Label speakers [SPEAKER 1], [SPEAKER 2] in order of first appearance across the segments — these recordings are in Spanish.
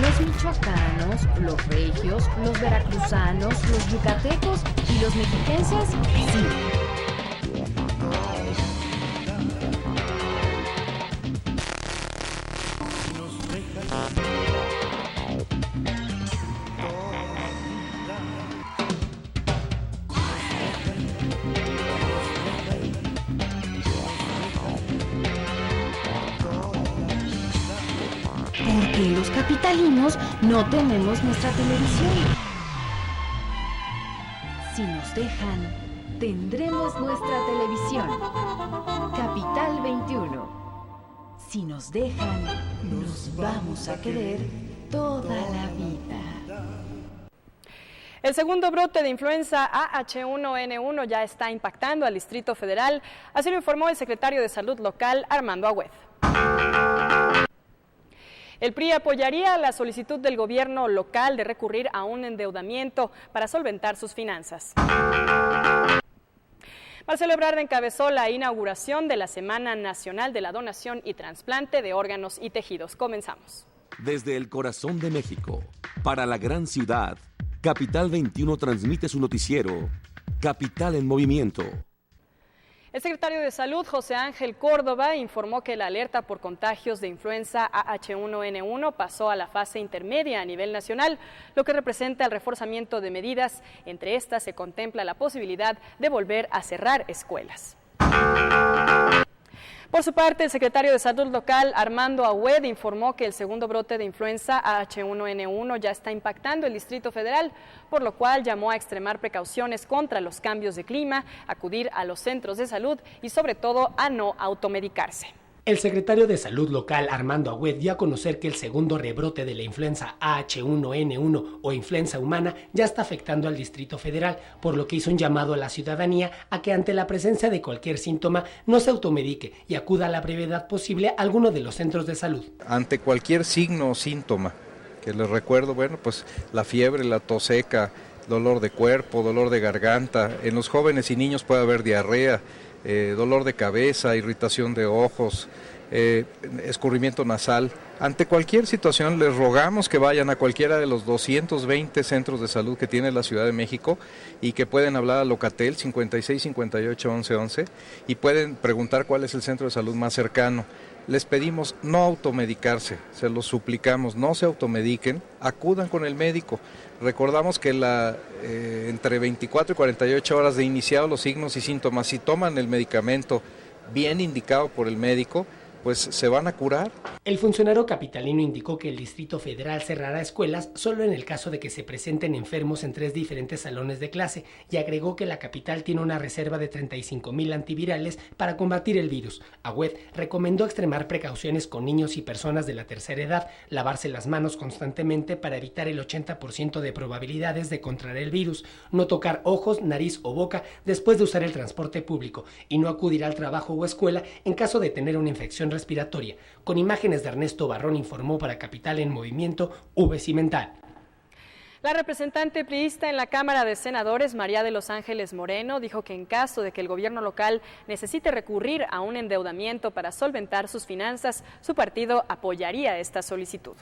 [SPEAKER 1] Los michoacanos, los regios, los veracruzanos, los yucatecos y los mexiquenses, sí. Porque los capitalinos no tenemos nuestra televisión. Si nos dejan, tendremos nuestra televisión. Capital 21. Si nos dejan, nos vamos a querer toda la vida.
[SPEAKER 2] El segundo brote de influenza AH1N1 ya está impactando al Distrito Federal, así lo informó el secretario de Salud local, Armando Agüed. El PRI apoyaría la solicitud del gobierno local de recurrir a un endeudamiento para solventar sus finanzas. Marcelo Ebrard encabezó la inauguración de la Semana Nacional de la Donación y Trasplante de Órganos y Tejidos. Comenzamos.
[SPEAKER 3] Desde el corazón de México, para la gran ciudad, Capital 21 transmite su noticiero, Capital en Movimiento.
[SPEAKER 2] El secretario de Salud, José Ángel Córdoba, informó que la alerta por contagios de influenza AH1N1 pasó a la fase intermedia a nivel nacional, lo que representa el reforzamiento de medidas. Entre estas se contempla la posibilidad de volver a cerrar escuelas. Por su parte, el secretario de Salud local, Armando Agüed, informó que el segundo brote de influenza AH1N1 ya está impactando el Distrito Federal, por lo cual llamó a extremar precauciones contra los cambios de clima, acudir a los centros de salud y sobre todo a no automedicarse.
[SPEAKER 4] El secretario de Salud local, Armando Agüed, dio a conocer que el segundo rebrote de la influenza AH1N1 o influenza humana ya está afectando al Distrito Federal, por lo que hizo un llamado a la ciudadanía a que ante la presencia de cualquier síntoma no se automedique y acuda a la brevedad posible a alguno de los centros de salud.
[SPEAKER 5] Ante cualquier signo o síntoma, que les recuerdo, pues la fiebre, la tos seca, dolor de cuerpo, dolor de garganta, en los jóvenes y niños puede haber diarrea, dolor de cabeza, irritación de ojos, escurrimiento nasal. Ante cualquier situación les rogamos que vayan a cualquiera de los 220 centros de salud que tiene la Ciudad de México y que pueden hablar a Locatel 56 58 11 11 y pueden preguntar cuál es el centro de salud más cercano. Les pedimos no automedicarse, se los suplicamos, no se automediquen, acudan con el médico. Recordamos que entre 24 y 48 horas de iniciado los signos y síntomas, si toman el medicamento bien indicado por el médico, pues se van a curar.
[SPEAKER 4] El funcionario capitalino indicó que el Distrito Federal cerrará escuelas solo en el caso de que se presenten enfermos en 3 diferentes salones de clase y agregó que la capital tiene una reserva de 35,000 antivirales para combatir el virus. Agüed recomendó extremar precauciones con niños y personas de la tercera edad, lavarse las manos constantemente para evitar el 80% de probabilidades de contraer el virus, no tocar ojos, nariz o boca después de usar el transporte público y no acudir al trabajo o escuela en caso de tener una infección respiratoria. Con imágenes de Ernesto Barrón, informó para Capital en Movimiento, V. Cimental.
[SPEAKER 2] La representante priista en la Cámara de Senadores, María de los Ángeles Moreno, dijo que en caso de que el gobierno local necesite recurrir a un endeudamiento para solventar sus finanzas, su partido apoyaría esta solicitud.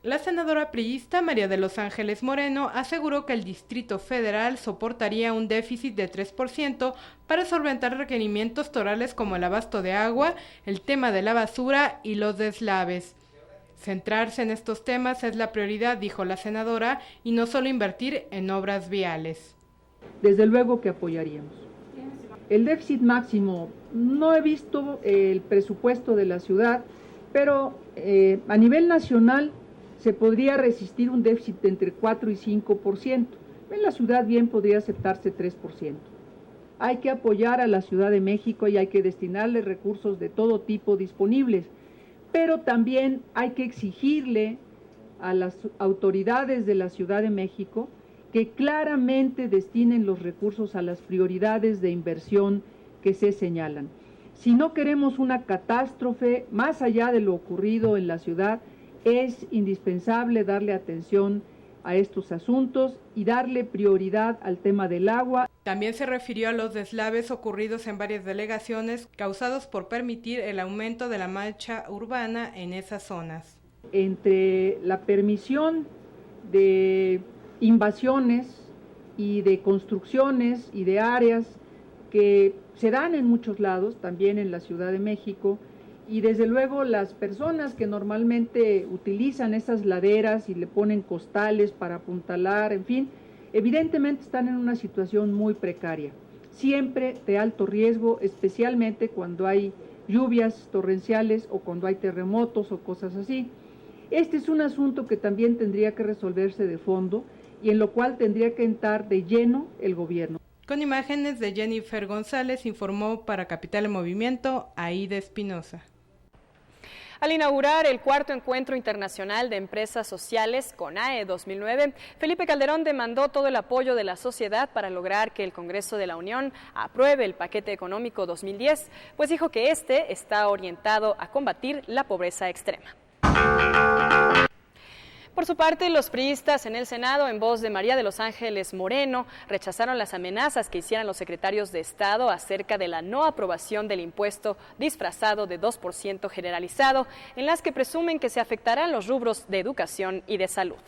[SPEAKER 6] La senadora priista María de los Ángeles Moreno aseguró que el Distrito Federal soportaría un déficit de 3% para solventar requerimientos torales como el abasto de agua, el tema de la basura y los deslaves. Centrarse en estos temas es la prioridad, dijo la senadora, y no solo invertir en obras viales.
[SPEAKER 7] Desde luego que apoyaríamos. El déficit máximo, no he visto el presupuesto de la ciudad, pero a nivel nacional se podría resistir un déficit de entre 4 y 5%. En la ciudad bien podría aceptarse 3%. Hay que apoyar a la Ciudad de México y hay que destinarle recursos de todo tipo disponibles, pero también hay que exigirle a las autoridades de la Ciudad de México que claramente destinen los recursos a las prioridades de inversión que se señalan. Si no queremos una catástrofe más allá de lo ocurrido en la ciudad, es indispensable darle atención a estos asuntos y darle prioridad al tema del agua.
[SPEAKER 6] También se refirió a los deslaves ocurridos en varias delegaciones causados por permitir el aumento de la mancha urbana en esas zonas.
[SPEAKER 7] Entre la permisión de invasiones y de construcciones y de áreas que se dan en muchos lados, también en la Ciudad de México, y desde luego las personas que normalmente utilizan esas laderas y le ponen costales para apuntalar, en fin, evidentemente están en una situación muy precaria, siempre de alto riesgo, especialmente cuando hay lluvias torrenciales o cuando hay terremotos o cosas así. Este es un asunto que también tendría que resolverse de fondo y en lo cual tendría que entrar de lleno el gobierno.
[SPEAKER 6] Con imágenes de Jennifer González, informó para Capital en Movimiento Aida Espinosa.
[SPEAKER 2] Al inaugurar el cuarto Encuentro Internacional de Empresas Sociales, CONAE 2009, Felipe Calderón demandó todo el apoyo de la sociedad para lograr que el Congreso de la Unión apruebe el paquete económico 2010, pues dijo que este está orientado a combatir la pobreza extrema. Por su parte, los priistas en el Senado, en voz de María de los Ángeles Moreno, rechazaron las amenazas que hicieran los secretarios de Estado acerca de la no aprobación del impuesto disfrazado de 2% generalizado, en las que presumen que se afectarán los rubros de educación y de salud.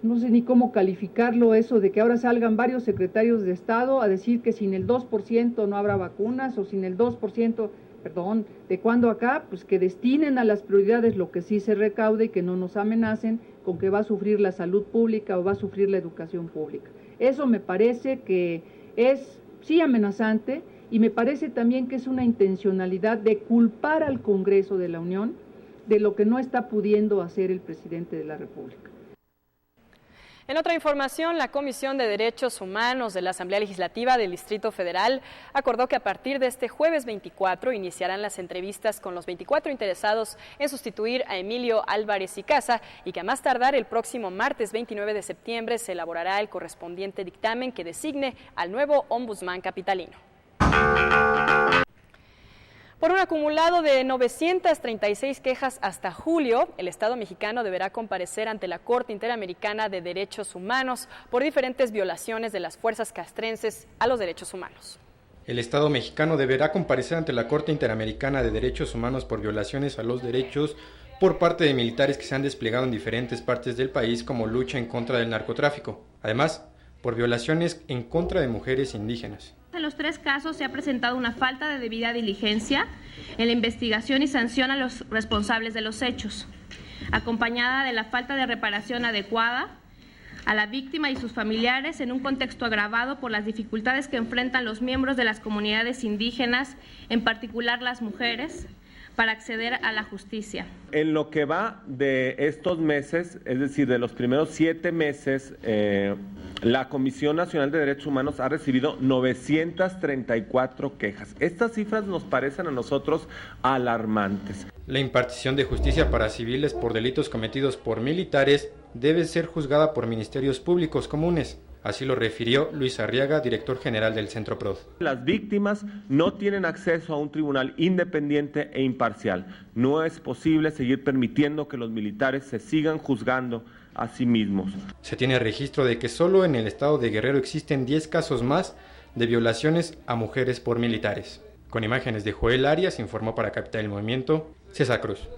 [SPEAKER 7] No sé ni cómo calificarlo eso de que ahora salgan varios secretarios de Estado a decir que sin el 2% no habrá vacunas o sin el 2%... Perdón, ¿de cuándo acá? Pues que destinen a las prioridades lo que sí se recaude y que no nos amenacen con que va a sufrir la salud pública o va a sufrir la educación pública. Eso me parece que es, sí, amenazante, y me parece también que es una intencionalidad de culpar al Congreso de la Unión de lo que no está pudiendo hacer el presidente de la República.
[SPEAKER 2] En otra información, la Comisión de Derechos Humanos de la Asamblea Legislativa del Distrito Federal acordó que a partir de este jueves 24 iniciarán las entrevistas con los 24 interesados en sustituir a Emilio Álvarez y Casa y que a más tardar el próximo martes 29 de septiembre se elaborará el correspondiente dictamen que designe al nuevo ombudsman capitalino. Por un acumulado de 936 quejas hasta julio, el Estado mexicano deberá comparecer ante la Corte Interamericana de Derechos Humanos por diferentes violaciones de las fuerzas castrenses a los derechos humanos.
[SPEAKER 8] El Estado mexicano deberá comparecer ante la Corte Interamericana de Derechos Humanos por violaciones a los derechos por parte de militares que se han desplegado en diferentes partes del país como lucha en contra del narcotráfico. Además, por violaciones en contra de mujeres indígenas.
[SPEAKER 9] En los 3 casos se ha presentado una falta de debida diligencia en la investigación y sanción a los responsables de los hechos, acompañada de la falta de reparación adecuada a la víctima y sus familiares en un contexto agravado por las dificultades que enfrentan los miembros de las comunidades indígenas, en particular las mujeres, para acceder a la justicia.
[SPEAKER 10] En lo que va de estos meses, es decir, de los primeros 7 meses, la Comisión Nacional de Derechos Humanos ha recibido 934 quejas. Estas cifras nos parecen a nosotros alarmantes.
[SPEAKER 8] La impartición de justicia para civiles por delitos cometidos por militares debe ser juzgada por ministerios públicos comunes. Así lo refirió Luis Arriaga, director general del Centro PROD.
[SPEAKER 10] Las víctimas no tienen acceso a un tribunal independiente e imparcial. No es posible seguir permitiendo que los militares se sigan juzgando a sí mismos.
[SPEAKER 8] Se tiene registro de que solo en el estado de Guerrero existen 10 casos más de violaciones a mujeres por militares. Con imágenes de Joel Arias, informó para Capital del Movimiento, César Cruz.